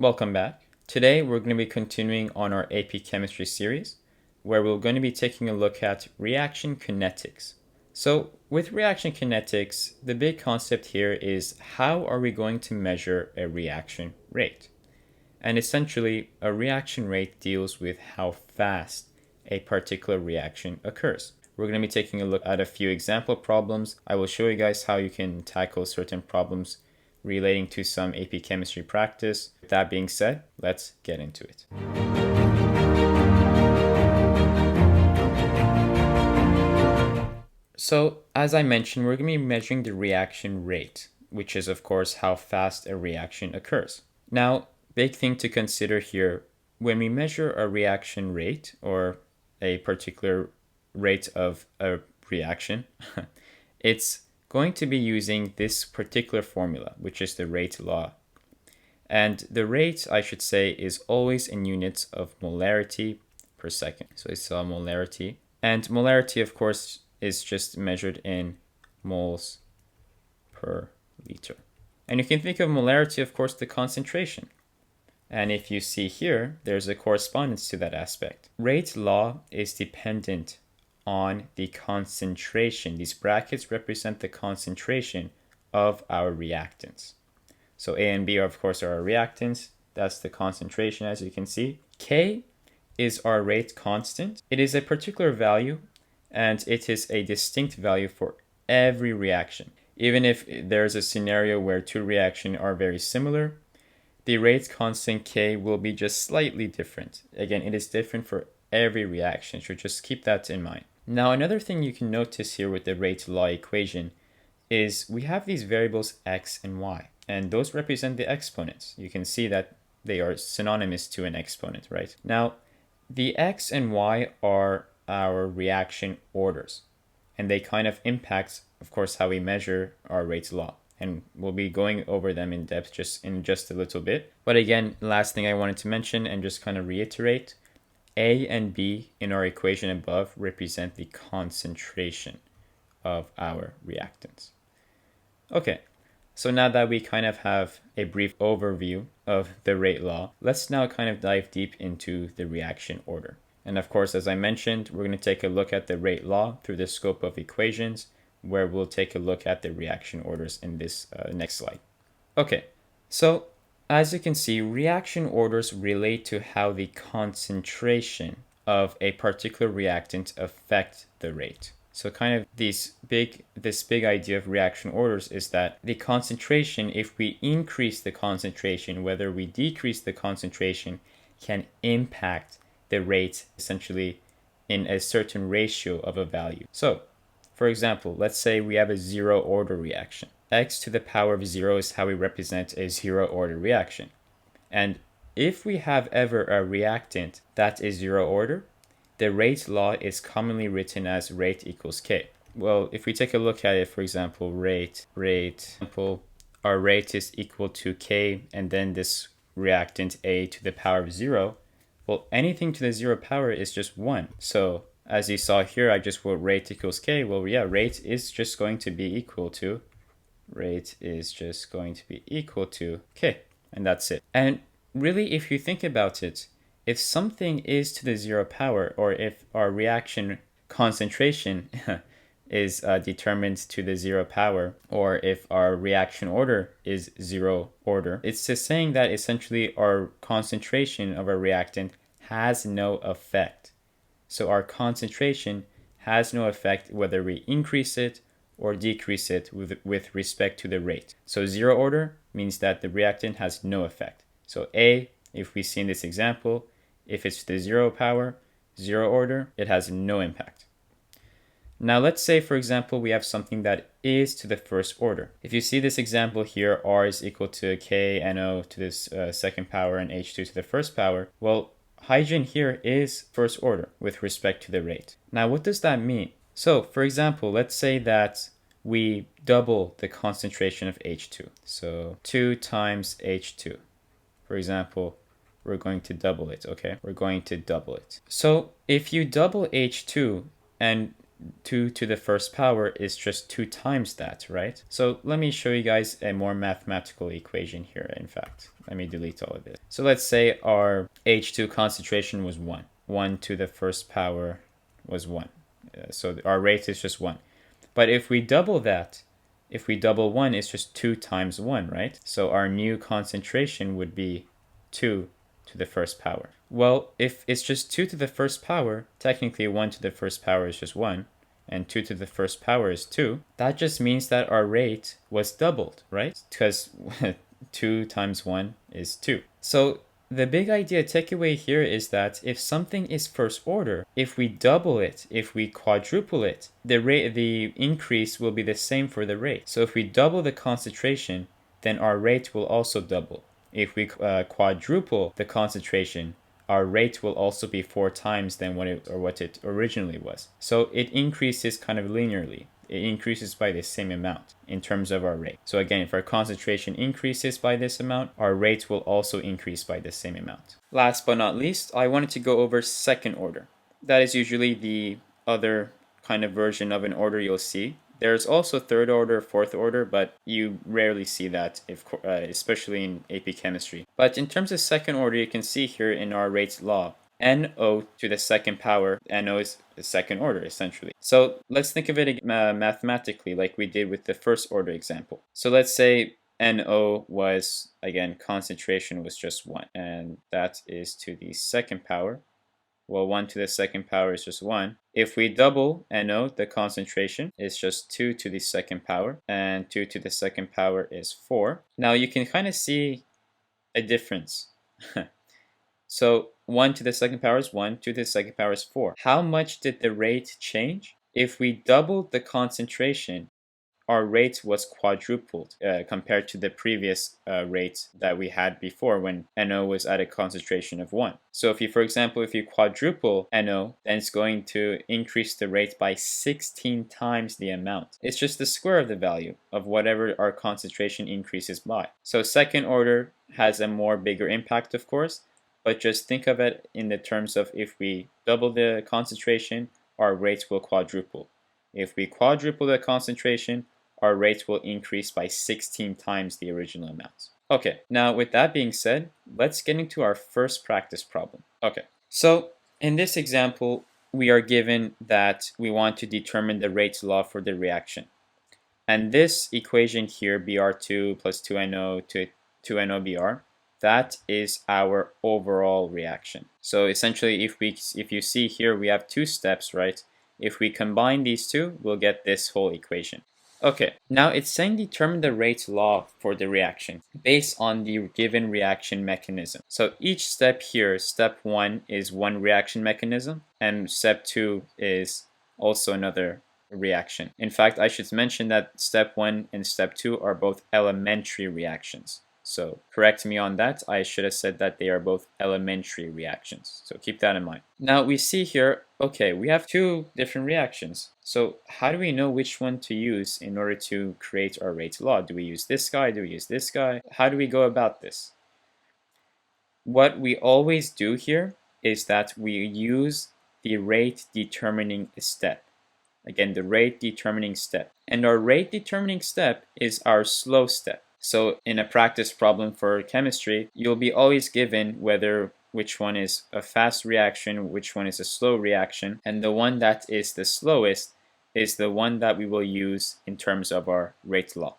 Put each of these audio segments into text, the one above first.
Welcome back. Today we're going to be continuing on our AP Chemistry series where we're going to be taking a look at reaction kinetics. So with reaction kinetics, the big concept here is how are we going to measure a reaction rate? And essentially, a reaction rate deals with how fast a particular reaction occurs. We're going to be taking a look at a few example problems. I will show you guys how you can tackle certain problems relating to some AP chemistry practice. With that being said, let's get into it. So, as I mentioned, we're going to be measuring the reaction rate, which is, of course, how fast a reaction occurs. Now, big thing to consider here, when we measure a reaction rate or a particular rate of a reaction, it's going to be using this particular formula, which is the rate law. And the rate, I should say, is always in units of molarity per second. So it's molarity. And molarity, of course, is just measured in moles per liter. And you can think of molarity, of course, the concentration. And if you see here, there's a correspondence to that aspect. Rate law is dependent on the concentration. These brackets represent the concentration of our reactants. So A and B, of course, are our reactants. That's the concentration, as you can see. K is our rate constant. It is a particular value, and it is a distinct value for every reaction. Even if there's a scenario where two reactions are very similar, the rate constant K will be just slightly different. Again, it is different for every reaction, so just keep that in mind. Now, another thing you can notice here with the rate law equation is we have these variables x and y, and those represent the exponents. You can see that they are synonymous to an exponent, right? Now, the x and y are our reaction orders, and they kind of impact, of course, how we measure our rate law. And we'll be going over them in depth in just a little bit. But again, last thing I wanted to mention and just kind of reiterate, A and B in our equation above represent the concentration of our reactants. Okay, so now that we kind of have a brief overview of the rate law, let's now kind of dive deep into the reaction order. And of course, as I mentioned, we're going to take a look at the rate law through the scope of equations, where we'll take a look at the reaction orders in this next slide. Okay, so as you can see, reaction orders relate to how the concentration of a particular reactant affect the rate. So kind of this big idea of reaction orders is that the concentration, if we increase the concentration, whether we decrease the concentration, can impact the rate essentially in a certain ratio of a value. So, for example, let's say we have a zero order reaction. X to the power of 0 is how we represent a zero order reaction. And if we have ever a reactant that is zero order, the rate law is commonly written as rate equals K. Well, if we take a look at it, for example, our rate is equal to K, and then this reactant A to the power of 0, well, anything to the 0 power is just 1. So as you saw here, I just wrote rate equals K. Well, yeah, rate is just going to be equal to K, and that's it. And really, if you think about it, if something is to the 0 power, or if our reaction concentration is determined to the 0 power, or if our reaction order is 0 order, it's just saying that essentially our concentration of our reactant has no effect. So our concentration has no effect whether we increase it or decrease it with respect to the rate. So 0 order means that the reactant has no effect. So A, if we see in this example, if it's to the 0 power, 0 order, it has no impact. Now let's say, for example, we have something that is to the first order. If you see this example here, R is equal to K NO to this second power and H2 to the first power, well, hydrogen here is first order with respect to the rate. Now what does that mean? So for example, let's say that we double the concentration of H2. So 2 times H2. For example, we're going to double it, okay? We're going to double it. So if you double H2 and 2 to the first power is just 2 times that, right? So let me show you guys a more mathematical equation here, in fact. Let me delete all of this. So let's say our H2 concentration was 1. 1 to the first power was 1. So our rate is just 1. But if we double that, if we double 1, it's just 2 times 1, right? So our new concentration would be 2 to the first power. Well, if it's just 2 to the first power, technically 1 to the first power is just 1, and 2 to the first power is 2. That just means that our rate was doubled, right? Because 2 times 1 is 2. So the big idea takeaway here is that if something is first order, if we double it, if we quadruple it, the increase will be the same for the rate. So if we double the concentration, then our rate will also double. If we quadruple the concentration, our rate will also be 4 times than what it originally was. So it increases kind of linearly. It increases by the same amount in terms of our rate. So again, if our concentration increases by this amount, our rate will also increase by the same amount. Last but not least, I wanted to go over second order. That is usually the other kind of version of an order you'll see. There's also third order, fourth order, but you rarely see that, especially in AP chemistry. But in terms of second order, you can see here in our rates law, NO to the second power, NO is the second order, essentially. So let's think of it mathematically like we did with the first order example. So let's say NO was, again, concentration was just 1, and that is to the second power. Well, 1 to the second power is just 1. If we double NO, the concentration is just 2 to the second power, and 2 to the second power is 4. Now you can kind of see a difference. So 1 to the second power is 1, 2 to the second power is 4. How much did the rate change? If we doubled the concentration, our rate was quadrupled compared to the previous rate that we had before when NO was at a concentration of 1. So if you, for example, if you quadruple NO, then it's going to increase the rate by 16 times the amount. It's just the square of the value of whatever our concentration increases by. So second order has a more bigger impact, of course, but just think of it in the terms of if we double the concentration, our rates will quadruple. If we quadruple the concentration, our rate will increase by 16 times the original amount. Okay, now with that being said, let's get into our first practice problem. Okay, so in this example, we are given that we want to determine the Rates law for the reaction. And this equation here, Br2 plus 2NO to 2NOBr, that is our overall reaction. So essentially, if you see here, we have two steps, right? If we combine these two, we'll get this whole equation. Okay, now it's saying determine the Rates law for the reaction based on the given reaction mechanism. So each step here, step 1 is one reaction mechanism, and step 2 is also another reaction. In fact, I should mention that step 1 and step 2 are both elementary reactions. So correct me on that. I should have said that they are both elementary reactions. So keep that in mind. Now we see here, okay, we have two different reactions. So how do we know which one to use in order to create our Rates law? Do we use this guy? Do we use this guy? How do we go about this? What we always do here is that we use the rate determining step. Again, the rate determining step. And our rate determining step is our slow step. So in a practice problem for chemistry, you'll be always given which one is a fast reaction, which one is a slow reaction, and the one that is the slowest is the one that we will use in terms of our Rates law.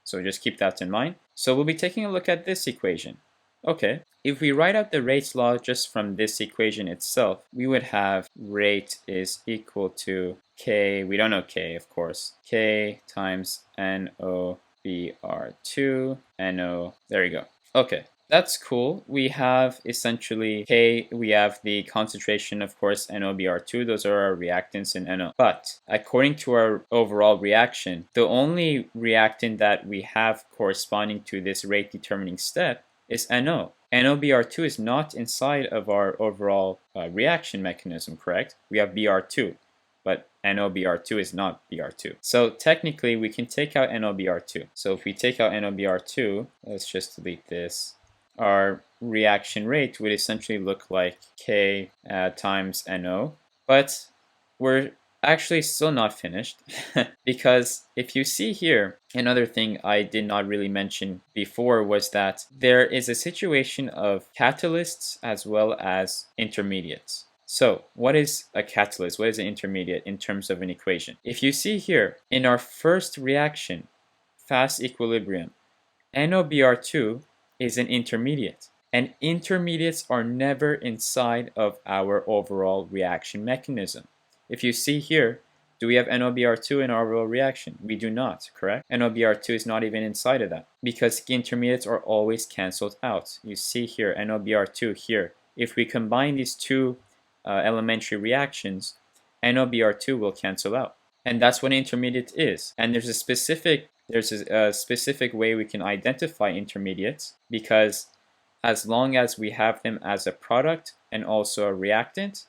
So just keep that in mind. So we'll be taking a look at this equation. Okay, if we write out the Rates law just from this equation itself, we would have rate is equal to K, we don't know K, of course, K times NO Br2, NO, there you go. Okay, that's cool. We have essentially K, we have the concentration, of course, NOBr2, those are our reactants in NO. But according to our overall reaction, the only reactant that we have corresponding to this rate determining step is NO. NOBr2 is not inside of our overall reaction mechanism, correct? We have Br2. But NOBr2 is not Br2. So technically, we can take out NOBr2. So if we take out NOBr2, let's just delete this. Our reaction rate would essentially look like K times NO. But we're Actually, still not finished because if you see here, another thing I did not really mention before was that there is a situation of catalysts as well as intermediates. So what is a catalyst? What is an intermediate in terms of an equation? If you see here, in our first reaction, fast equilibrium, NOBr2 is an intermediate. And intermediates are never inside of our overall reaction mechanism. If you see here, do we have NOBr2 in our overall reaction? We do not, correct? NOBr2 is not even inside of that because intermediates are always canceled out. You see here, NOBr2 here. If we combine these two elementary reactions, NOBr2 will cancel out. And that's what intermediate is. And there's a specific way we can identify intermediates because as long as we have them as a product and also a reactant,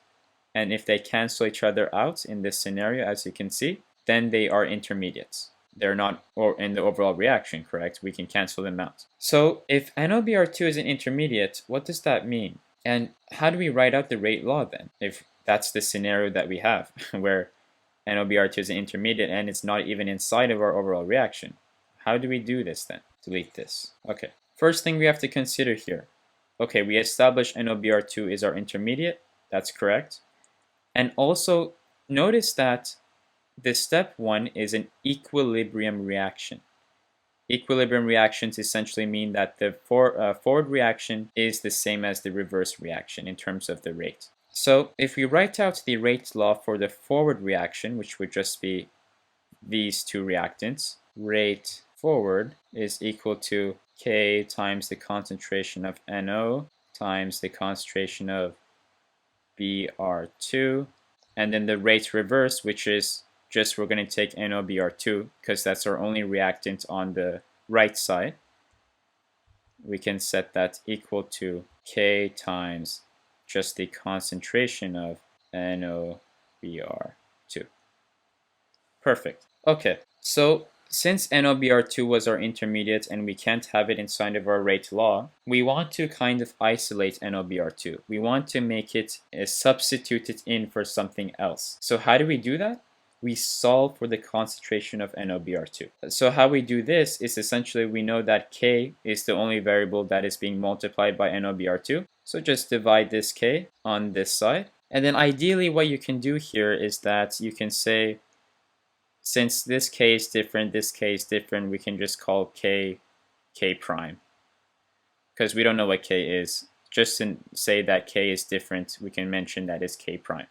and if they cancel each other out in this scenario, as you can see, then they are intermediates. They're not or in the overall reaction, correct? We can cancel them out. So if NOBr2 is an intermediate, what does that mean? And how do we write out the rate law then? If that's the scenario that we have, where NOBr2 is an intermediate and it's not even inside of our overall reaction. How do we do this then? Delete this. Okay. First thing we have to consider here. Okay, we established NOBr2 is our intermediate. That's correct. And also notice that the step 1 is an equilibrium reaction. Equilibrium reactions essentially mean that the forward reaction is the same as the reverse reaction in terms of the rate. So if we write out the rate law for the forward reaction, which would just be these two reactants, rate forward is equal to K times the concentration of NO times the concentration of Br2, and then the rate reverse, which is just we're going to take NOBr2 because that's our only reactant on the right side. We can set that equal to K times just the concentration of NOBr2. Perfect. Okay, so since NOBr2 was our intermediate and we can't have it inside of our rate law, we want to kind of isolate NOBr2. We want to make it substitute it in for something else. So how do we do that? We solve for the concentration of NOBr2. So how we do this is essentially we know that K is the only variable that is being multiplied by NOBr2. So just divide this K on this side. And then ideally what you can do here is that you can say, since this K is different, this K is different, we can just call K K prime. Because we don't know what K is. Just to say that K is different, we can mention that is K prime.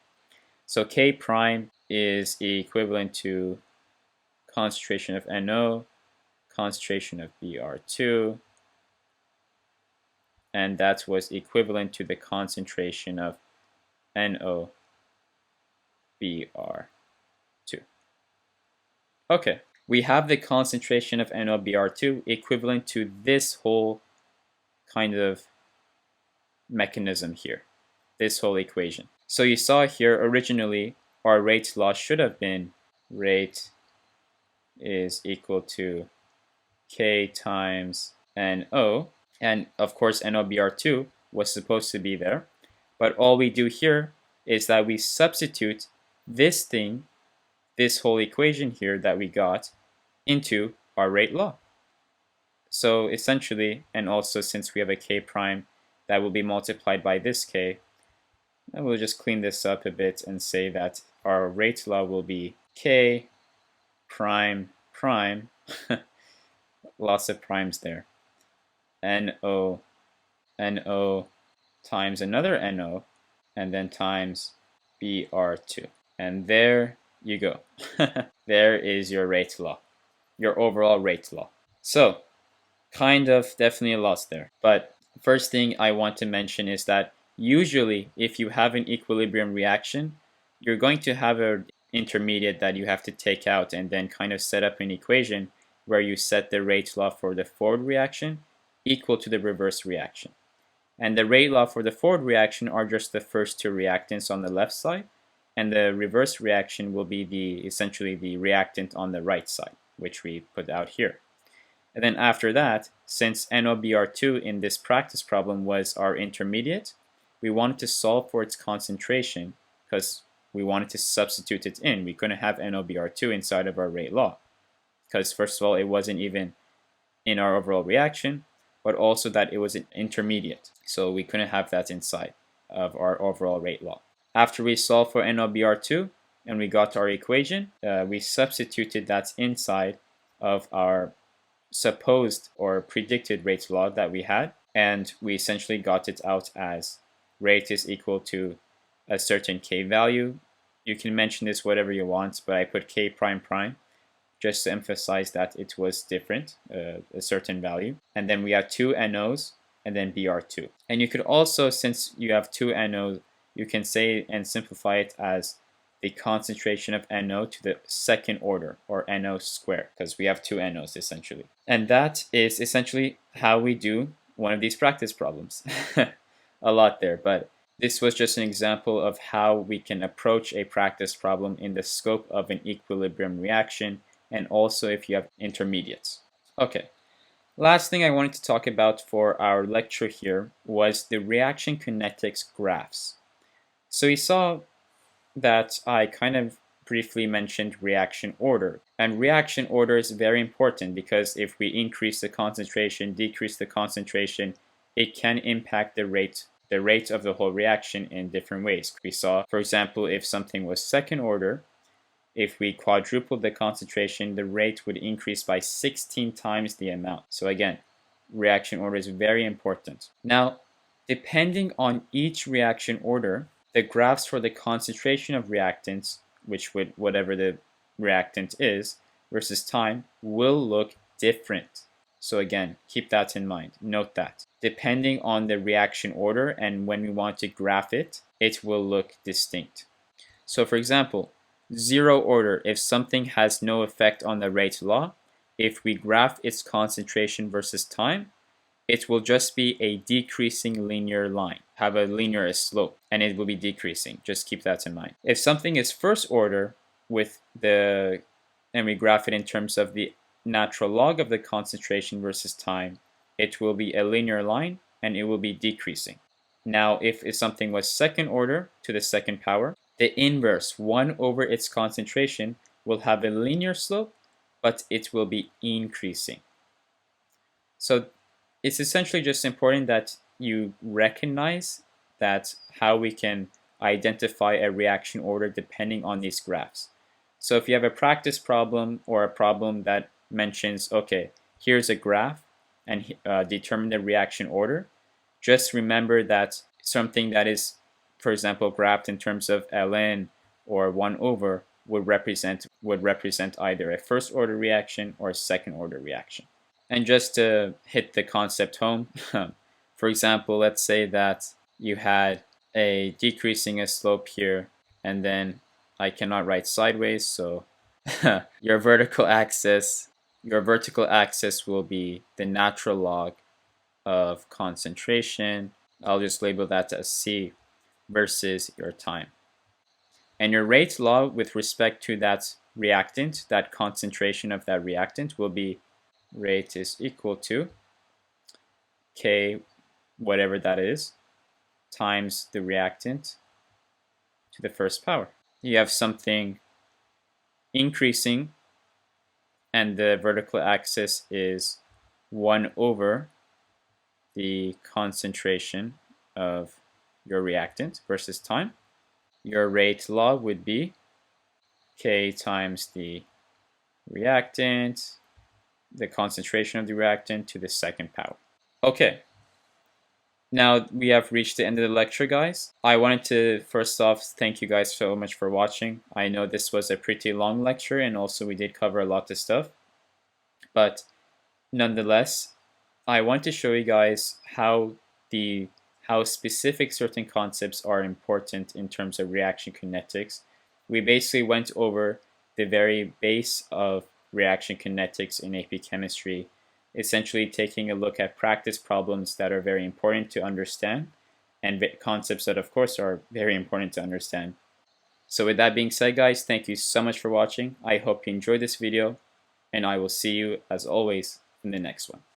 So K prime is equivalent to concentration of NO, concentration of Br2, and that was equivalent to the concentration of NO Br2. Okay, we have the concentration of NOBr2 equivalent to this whole kind of mechanism here, this whole equation. So you saw here originally our rate law should have been rate is equal to K times NO, and of course NOBr2 was supposed to be there, but all we do here is that we substitute this thing, this whole equation here that we got, into our rate law. So essentially, and also since we have a K prime that will be multiplied by this K, and we'll just clean this up a bit and say that our rate law will be K prime prime, lots of primes there, NO times another NO, and then times Br2. And there you go. There is your rate law, your overall rate law. So, kind of definitely a lot there. But first thing I want to mention is that usually if you have an equilibrium reaction, you're going to have an intermediate that you have to take out and then kind of set up an equation where you set the rate law for the forward reaction equal to the reverse reaction. And the rate law for the forward reaction are just the first two reactants on the left side, and the reverse reaction will be essentially the reactant on the right side, which we put out here. And then after that, since NOBr2 in this practice problem was our intermediate, we wanted to solve for its concentration because we wanted to substitute it in. We couldn't have NOBr2 inside of our rate law because, first of all, it wasn't even in our overall reaction, but also that it was an intermediate. So we couldn't have that inside of our overall rate law. After we solved for NOBr2 and we got our equation, we substituted that inside of our supposed or predicted rate law that we had, and we essentially got it out as rate is equal to a certain k value. You can mention this whatever you want, but I put k prime prime just to emphasize that it was different, a certain value. And then we have two NOs and then Br2. And you could also, since you have two NOs, you can say and simplify it as the concentration of NO to the second order, or NO squared, because we have two NOs essentially. And that is essentially how we do one of these practice problems. A lot there, but this was just an example of how we can approach a practice problem in the scope of an equilibrium reaction, and also if you have intermediates. Okay, last thing I wanted to talk about for our lecture here was the reaction kinetics graphs. So we saw that I kind of briefly mentioned reaction order. And reaction order is very important because if we increase the concentration, decrease the concentration, it can impact the rate of the whole reaction in different ways. We saw, for example, if something was second order, if we quadrupled the concentration, the rate would increase by 16 times the amount. So again, reaction order is very important. Now, depending on each reaction order, the graphs for the concentration of reactants, which would whatever the reactant is, versus time, will look different. So again, keep that in mind. Note that. Depending on the reaction order and when we want to graph it, it will look distinct. So for example, zero order, if something has no effect on the rate law, if we graph its concentration versus time, it will just be a decreasing linear line, have a linear slope, and it will be decreasing. Just keep that in mind. If something is first order and we graph it in terms of the natural log of the concentration versus time, it will be a linear line and it will be decreasing. Now, if something was second order to the second power, the inverse, 1 over its concentration, will have a linear slope, but it will be increasing. So it's essentially just important that you recognize that how we can identify a reaction order depending on these graphs. So if you have a practice problem or a problem that mentions, okay, here's a graph and determine the reaction order, just remember that something that is, for example, graphed in terms of ln or 1 over would represent either a first order reaction or a second order reaction. And just to hit the concept home, for example, let's say that you had a decreasing slope here, and then I cannot write sideways, so your vertical axis will be the natural log of concentration. I'll just label that as C versus your time. And your rate law with respect to that reactant, that concentration of that reactant, will be rate is equal to K, whatever that is, times the reactant to the first power. You have something increasing, and the vertical axis is 1 over the concentration of your reactant versus time. Your rate law would be K times the reactant, the concentration of the reactant to the second power. Okay, now we have reached the end of the lecture, guys. I wanted to first off thank you guys so much for watching. I know this was a pretty long lecture, and also we did cover a lot of stuff, but nonetheless, I want to show you guys how specific certain concepts are important in terms of reaction kinetics. We basically went over the very base of reaction kinetics in AP Chemistry, essentially taking a look at practice problems that are very important to understand and concepts that of course are very important to understand. So with that being said, guys, thank you so much for watching. I hope you enjoyed this video, and I will see you as always in the next one.